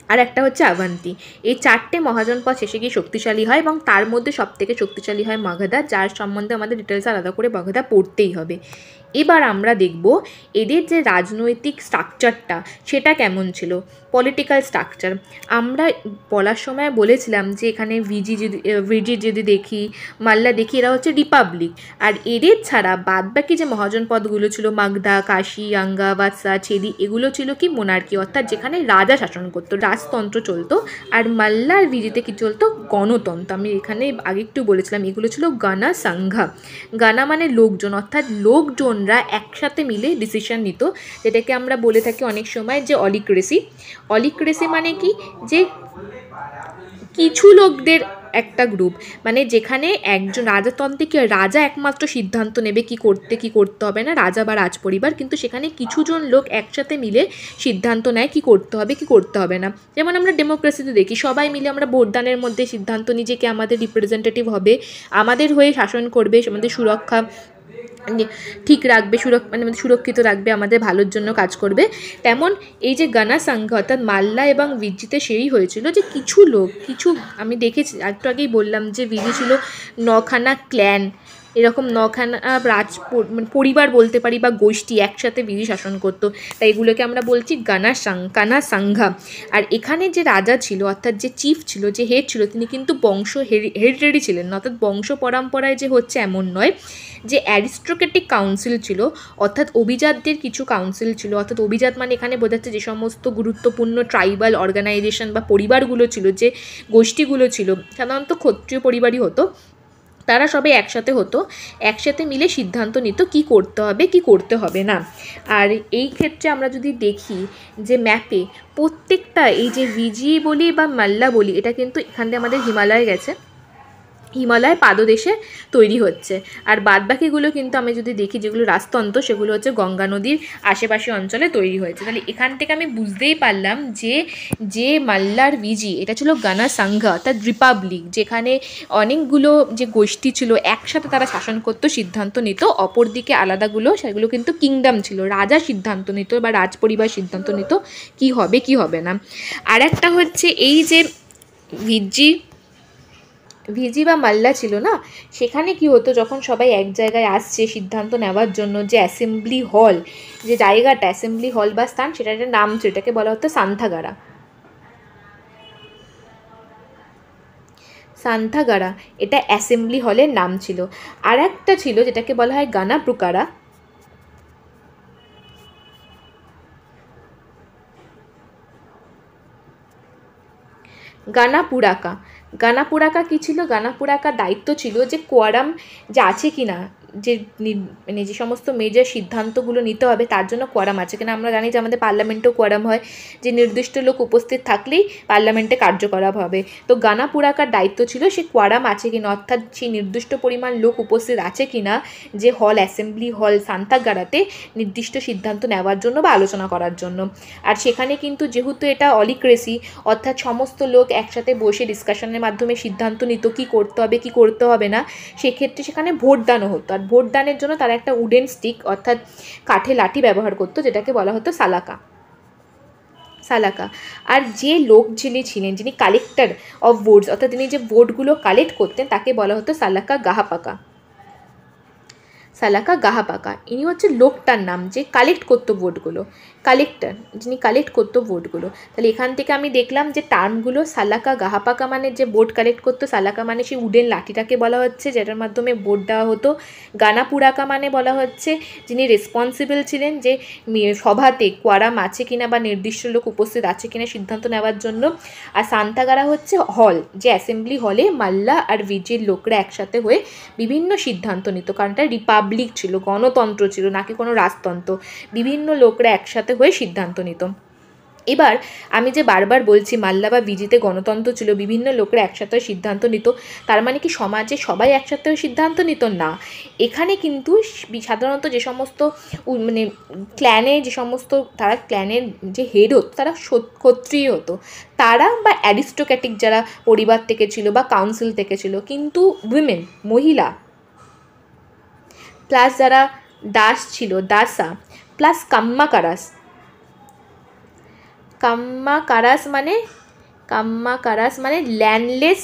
আর একটা হচ্ছে আভান্তি। এই 4টে মহাজনপদ শেষে গিয়ে শক্তিশালী হয় এবং তার মধ্যে সবথেকে শক্তিশালী হয় মগধা, যার সম্বন্ধে আমাদের ডিটেলস আলাদা করে মগধা পড়তেই হবে। এবার আমরা দেখব এদের যে রাজনৈতিক স্ট্রাকচারটা সেটা কেমন ছিল, পলিটিক্যাল স্ট্রাকচার। আমরা বলার সময় বলেছিলাম যে এখানে ভিজি যদি দেখি, মাল্লা দেখি, এরা হচ্ছে রিপাবলিক। আর এদের ছাড়া বাদবাকি যে মহাজনপদগুলো ছিল মাগধা, কাশী, আঙ্গা, বাদশা, ছেদি, এগুলো ছিল কি মোনার্কি, অর্থাৎ যেখানে রাজা শাসন করতো, রাজতন্ত্র চলতো। আর মাল্লা আর ভিজিতে কি চলতো, গণতন্ত্র। আমি এখানে আগে একটু বলেছিলাম এগুলো ছিল গানা সাংঘা। গানা মানে লোকজন, অর্থাৎ লোকজনরা একসাথে মিলে ডিসিশন নিত, যেটাকে আমরা বলে থাকি অনেক সময় যে অলিক্রেসি। অলিক্রেসি মানে কি, যে কিছু লোকদের একটা গ্রুপ, মানে যেখানে একজন রাজতন্ত্রে রাজা একমাত্র সিদ্ধান্ত নেবে কি করতে হবে না, রাজা বা রাজপরিবার, কিন্তু সেখানে কিছুজন লোক একসাথে মিলে সিদ্ধান্ত নেয় কি করতে হবে কি করতে হবে না। যেমন আমরা ডেমোক্রেসিতে দেখি সবাই মিলে আমরা ভোটদানের মধ্যে সিদ্ধান্ত নিই যে কে আমাদের রিপ্রেজেন্টেটিভ হবে, আমাদের হয়ে শাসন করবে, আমাদের সুরক্ষা ঠিক রাখবে, মানে সুরক্ষিত রাখবে, আমাদের ভালোর জন্য কাজ করবে। তেমন এই যে গানা সংঘ অর্থাৎ মাল্লা এবং ভিজিতে সেই হয়েছিল যে কিছু লোক, আমি দেখেছি একটু আগেই বললাম যে ভিজি ছিল 9খানা ক্ল্যান, এরকম 9খানা মানে পরিবার বলতে পারি বা গোষ্ঠী একসাথে ভিজি শাসন করতো, তাই এগুলোকে আমরা বলছি কানা সংঘা। আর এখানে যে রাজা ছিল অর্থাৎ যে চিফ ছিল, যে হেড ছিল, তিনি কিন্তু বংশ হেরিটেরি ছিলেন, অর্থাৎ বংশ পরম্পরায় যে হচ্ছে এমন নয়। যে অ্যারিস্টোক্রেটিক কাউন্সিল ছিল, অর্থাৎ অভিজাতদের কিছু কাউন্সিল ছিল, অর্থাৎ অভিজাত মানে এখানে বোঝাচ্ছে যে সমস্ত গুরুত্বপূর্ণ ট্রাইবাল অর্গানাইজেশন বা পরিবারগুলো ছিল, যে গোষ্ঠীগুলো ছিল, সাধারণত ক্ষত্রিয় পরিবারই হতো, তারা সবাই একসাথে হতো, একসাথে মিলে সিদ্ধান্ত নিত কি করতে হবে কি করতে হবে না। আর এই ক্ষেত্রে আমরা যদি দেখি যে ম্যাপে প্রত্যেকটা এই যে ভিজি বলি বা মাল্লা বলি, এটা কিন্তু এখান থেকে আমাদের হিমালয়ে গেছে, হিমালয় পাদদেশে তৈরি হচ্ছে। আর বাদবাকিগুলো কিন্তু আমি যদি দেখি যেগুলো রাজতন্ত্র, সেগুলো হচ্ছে গঙ্গা নদীর আশেপাশে অঞ্চলে তৈরি হয়েছে। তাহলে এখান থেকে আমি বুঝতেই পারলাম যে মাল্লার ভিজি এটা ছিল গানা সাংঘা অর্থাৎ রিপাবলিক, যেখানে অনেকগুলো যে গোষ্ঠী ছিল একসাথে তারা শাসন করতো, সিদ্ধান্ত নিত। অপরদিকে আলাদাগুলো সেগুলো কিন্তু কিংডম ছিল, রাজা সিদ্ধান্ত নিত বা রাজপরিবার সিদ্ধান্ত নিত কি হবে কি হবে না। আর একটা হচ্ছে এই যে ভিজি বা মাল্লা ছিল না, সেখানে কি হতো যখন সবাই এক জায়গায় আসছে সিদ্ধান্ত নেওয়ার জন্য, যে অ্যাসেম্বলি হল, যে জায়গাটা অ্যাসেম্বলি হল বা স্থান, সেটার একটা নাম ছিল, এটাকে বলা হতো সান্থাগারা। সান্থাগারা এটা অ্যাসেম্বলি হলের নাম ছিল। আর একটা ছিল যেটাকে বলা হয় গানা প্রকারা। গানাপুরাকা কী ছিল, গানাপুরাকার দায়িত্ব ছিল যে কোয়ারাম যে আছে কি না, যে মানে যে সমস্ত মেজর সিদ্ধান্তগুলো নিতে হবে তার জন্য কোয়ারাম আছে কিনা। আমরা জানি যে আমাদের পার্লামেন্টেও কোয়ারাম হয়, যে নির্দিষ্ট লোক উপস্থিত থাকলেই পার্লামেন্টে কার্যকলাপ হবে। তো গানাপুরাকার দায়িত্ব ছিল সে কোয়ারাম আছে কিনা, অর্থাৎ সেই নির্দিষ্ট পরিমাণ লোক উপস্থিত আছে কিনা যে হল, অ্যাসেম্বলি হল সান্থাগারাতে নির্দিষ্ট সিদ্ধান্ত নেওয়ার জন্য বা আলোচনা করার জন্য। আর সেখানে কিন্তু যেহেতু এটা অলিক্রেসি, অর্থাৎ সমস্ত লোক একসাথে বসে ডিসকাশনের মাধ্যমে সিদ্ধান্ত নিত কী করতে হবে কী করতে হবে না, সেক্ষেত্রে সেখানে ভোটদানও হতো। আর ভোটদানের জন্য তারা একটা উডেন স্টিক অর্থাৎ কাঠে লাঠি ব্যবহার করতো, যেটাকে বলা হতো সালাকা। আর যে লোক যিনি ছিলেন, যিনি কালেক্টর অফ ভোটস, অর্থাৎ তিনি যে ভোটগুলো কালেক্ট করতেন, তাকে বলা হতো সালাকা গাহাপাকা। ইনি হচ্ছে লোকটার নাম যে কালেক্ট করতো ভোটগুলো, কালেক্টর যিনি কালেক্ট করতো ভোটগুলো। তাহলে এখান থেকে আমি দেখলাম যে টার্মগুলো, সালাকা গাহাপাকা মানে যে ভোট কালেক্ট করতো, সালাকা মানে সেই উডেন লাঠিটাকে বলা হচ্ছে যেটার মাধ্যমে ভোট দেওয়া হতো, গানাপুরাকা মানে বলা হচ্ছে যিনি রেসপন্সিবল ছিলেন যে সভাতে কোয়ারাম আছে কিনা বা নির্দিষ্ট লোক উপস্থিত আছে কিনা সিদ্ধান্ত নেওয়ার জন্য। আর সান্থাগারা হচ্ছে হল, যে অ্যাসেম্বলি হলে মাল্লা আর ভিজির লোকরা একসাথে হয়ে বিভিন্ন সিদ্ধান্ত নিত, কারণ এটা রিপাবলিক ছিল, গণতন্ত্র ছিল, নাকি কোনো রাজতন্ত্র। বিভিন্ন লোকরা একসাথে হয়ে সিদ্ধান্ত নিত। এবার আমি যে বারবার বলছি মাল্লা বা ভিজিতে গণতন্ত্র ছিল, বিভিন্ন লোকরা একসাথে সিদ্ধান্ত নিত, তার মানে কি সমাজে সবাই একসাথে সিদ্ধান্ত নিত না। এখানে কিন্তু সাধারণত যে সমস্ত মানে ক্ল্যানে যে সমস্ত তারা ক্ল্যানের যে হেড হতো তারা ক্ষত্রিয় হতো, তারা বা অ্যারিস্টোক্র্যাটিক যারা পরিবার থেকে ছিল বা কাউন্সিল থেকে ছিল, কিন্তু উইমেন মহিলা প্লাস যারা দাস ছিল দাসা প্লাস কাম্মাকারাস। কাম্মাকারাস মানে ল্যান্ডলেস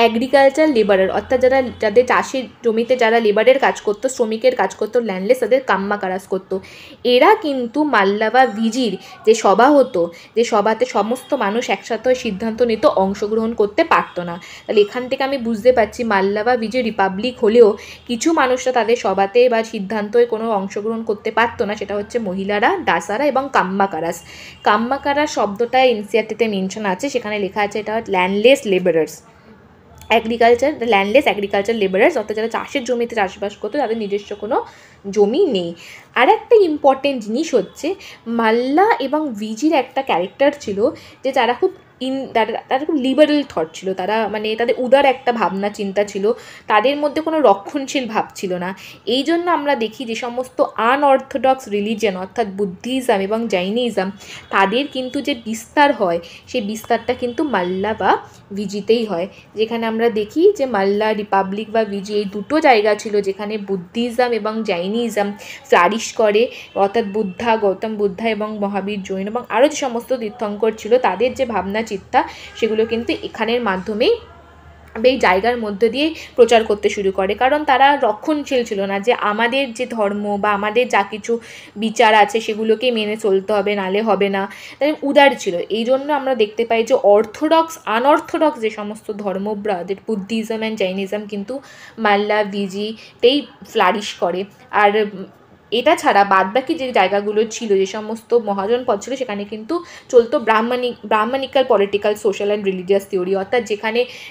এগ্রিকালচার লেবারার, অর্থাৎ যাদের চাষের জমিতে যারা লেবারের কাজ করতো, শ্রমিকের কাজ করতো, ল্যান্ডলেস, তাদের কাম্মাকারাস করতো। এরা কিন্তু মাল্লা বা ভিজির যে সভা হতো, যে সভাতে সমস্ত মানুষ একসাথে সিদ্ধান্ত নিত, অংশগ্রহণ করতে পারতো না। তাহলে এখান থেকে আমি বুঝতে পারছি মাল্লা বা ভিজি রিপাবলিক হলেও কিছু মানুষরা তাদের সভাতে বা সিদ্ধান্তে কোনো অংশগ্রহণ করতে পারতো না, সেটা হচ্ছে মহিলারা, দাসারা এবং কাম্মাকারাস। কাম্মাকারাস শব্দটা এনসিইআরটিতে মেনশন আছে, সেখানে লেখা আছে এটা landless labourers landless agriculture labourers, অর্থাৎ যারা চাষের জমিতে চাষবাস করতো, তাদের নিজস্ব কোনো জমি নেই। আর একটা ইম্পর্টেন্ট জিনিস হচ্ছে মাল্লা এবং ভিজির একটা ক্যারেক্টার ছিল যে তারা খুব তারা খুব লিবারেল থট ছিল, তারা মানে তাদের উদার একটা ভাবনা চিন্তা ছিল, তাদের মধ্যে কোনো রক্ষণশীল ভাব ছিল না। এই জন্য আমরা দেখি যে সমস্ত আনঅর্থোডক্স রিলিজিয়ন অর্থাৎ বুদ্ধিজম এবং জৈনিজম তাদের কিন্তু যে বিস্তার হয় সেই বিস্তারটা কিন্তু মাল্লা বা ভিজিতেই হয়। যেখানে আমরা দেখি যে মাল্লা রিপাবলিক বা ভিজি এই দুটো জায়গা ছিল যেখানে বুদ্ধিজম এবং জৈনিজম ফ্লারিশ করে, অর্থাৎ গৌতম বুদ্ধা এবং মহাবীর জৈন এবং আরও যে সমস্ত তীর্থঙ্কর ছিল তাদের যে ভাবনা চিন্তা সেগুলো কিন্তু এখানের মাধ্যমেই এই জায়গার মধ্যে দিয়ে প্রচার করতে শুরু করে। কারণ তারা রক্ষণশীল ছিল না, যে আমাদের যে ধর্ম বা আমাদের যা কিছু বিচার আছে সেগুলোকে মেনে চলতে হবে, নালে হবে না, তাই উদার ছিল। এই জন্য আমরা দেখতে পাই যে আনঅর্থোডক্স যে সমস্ত ধর্মব্রাদের বুদ্ধিজম অ্যান্ড জৈনিজম কিন্তু মাল্লা ভিজিতেই ফ্লারিশ করে। আর এটা ছাড়া বাদবাকি যে জায়গাগুলো ছিল, যে সমস্ত মহাজনপদ ছিল, সেখানে কিন্তু চলতো Brahminical political social and religious theory, অর্থাৎ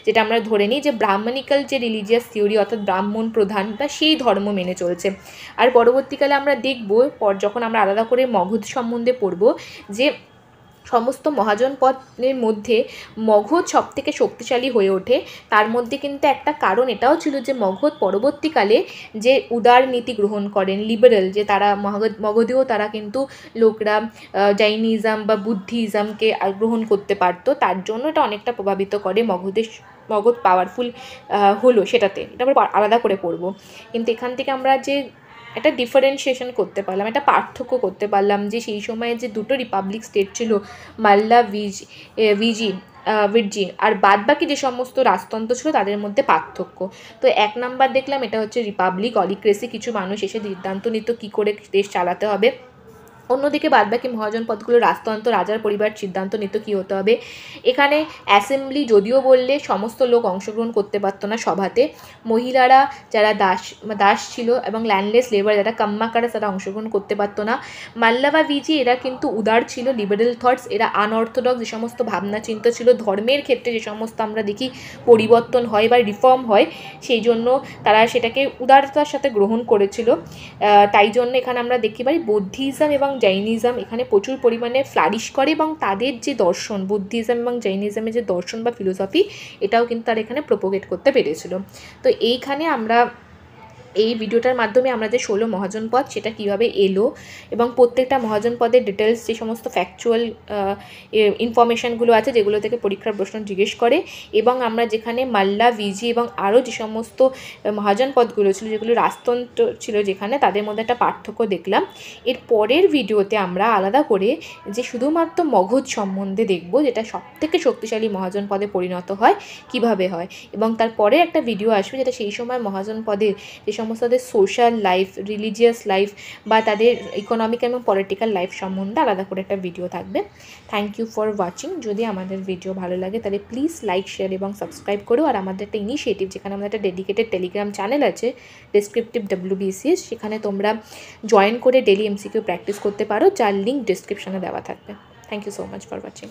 যেটা আমরা ধরে নিই যে ব্রাহ্মণিক্যাল যে রিলিজিয়াস থিওরি অর্থাৎ ব্রাহ্মণ প্রধানটা সেই ধর্ম মেনে চলছে। আর পরবর্তীকালে আমরা দেখব যখন আমরা আলাদা করে মগধ সম্বন্ধে পড়ব যে সমস্ত মহাজনপদের মধ্যে মগধ সবথেকে শক্তিশালী হয়ে ওঠে। তার মধ্যে কিন্তু একটা কারণ এটাও ছিল যে মগধ পরবর্তীকালে যে উদার নীতি গ্রহণ করেন, লিবারেল, যে তারা মগধেও তারা কিন্তু লোকরা জৈনিজম বা বুদ্ধিজমকে গ্রহণ করতে পারতো, তার জন্য এটা অনেকটা প্রভাবিত করে মগধ পাওয়ারফুল হলো। এটা আমরা আলাদা করে পড়বো। কিন্তু এখান থেকে আমরা যে একটা ডিফারেন্সিয়েশন করতে পারলাম, একটা পার্থক্য করতে পারলাম যে সেই সময়ে যে দুটো রিপাবলিক স্টেট ছিল মাল্লা ভিজি আর বাদবাকি যে সমস্ত রাজতন্ত্র ছিল তাদের মধ্যে পার্থক্য। তো 1 নাম্বার দেখলাম এটা হচ্ছে রিপাবলিক, অলিক্রেসি, কিছু মানুষ এসে সিদ্ধান্ত নিত কী করে দেশ চালাতে হবে। অন্যদিকে বাদবাকি মহাজনপদগুলো রাজতন্ত্র, রাজার পরিবার সিদ্ধান্ত নিত কী হতে হবে। এখানে অ্যাসেম্বলি যদিও বললে সমস্ত লোক অংশগ্রহণ করতে পারতো না সভাতে, মহিলারা যারা দাস ছিল এবং ল্যান্ডলেস লেবার যারা কাম্মাকারাস তারা অংশগ্রহণ করতে পারতো না। মাল্লা বা ভিজি এরা কিন্তু উদার ছিল, লিবারেল থটস, এরা আনঅর্থোডক্স যে সমস্ত ভাবনা চিন্তা ছিল, ধর্মের ক্ষেত্রে যে সমস্ত আমরা দেখি পরিবর্তন হয় বা রিফর্ম হয় সেই জন্য তারা সেটাকে উদারতার সাথে গ্রহণ করেছিল। তাই জন্য এখানে আমরা দেখতে পাই বুদ্ধিজম এবং জৈনিজম এখানে প্রচুর পরিমাণে ফ্লারিশ করে এবং তাদের যে দর্শন, বুদ্ধিজম এবং জৈনিজমের যে দর্শন বা ফিলোসফি, এটাও কিন্তু তারা এখানে প্রোপোগেট করতে পেরেছিল। তো এইখানে আমরা এই ভিডিওটার মাধ্যমে আমরা যে 16 মহাজনপদ সেটা কীভাবে এলো এবং প্রত্যেকটা মহাজনপদের ডিটেলস যে সমস্ত ফ্যাকচুয়াল ইনফরমেশানগুলো আছে যেগুলো থেকে পরীক্ষার প্রশ্ন জিজ্ঞেস করে, এবং আমরা যেখানে মাল্লা, ভিজি এবং আরও যে সমস্ত মহাজনপদগুলো ছিল যেগুলো রাজতন্ত্র ছিল যেখানে, তাদের মধ্যে একটা পার্থক্য দেখলাম। এর পরের ভিডিওতে আমরা আলাদা করে যে শুধুমাত্র মগধ সম্বন্ধে দেখব, যেটা সবথেকে শক্তিশালী মহাজনপদে পরিণত হয় কিভাবে হয়, এবং তারপরে একটা ভিডিও আসবে যেটা সেই সময় মহাজনপদের যে সমস্ত তাদের সোশ্যাল লাইফ, রিলিজিয়াস লাইফ বা তাদের ইকোনমিক এবং পলিটিক্যাল লাইফ সম্বন্ধে আলাদা করে একটা ভিডিও থাকবে। Thank you for watching. যদি আমাদের ভিডিও ভালো লাগে তাহলে প্লিজ লাইক, শেয়ার এবং সাবস্ক্রাইব করো। আর আমাদের একটা ইনিশিয়েটিভ, যেখানে আমাদের একটা ডেডিকেটেড টেলিগ্রাম চ্যানেল আছে ডেসক্রিপটিভ WBCS, সেখানে তোমরা জয়েন করে ডেলি MCQ প্র্যাকটিস করতে পারো, যার লিঙ্ক ডিসক্রিপশনে দেওয়া থাকবে। Thank you so much for watching.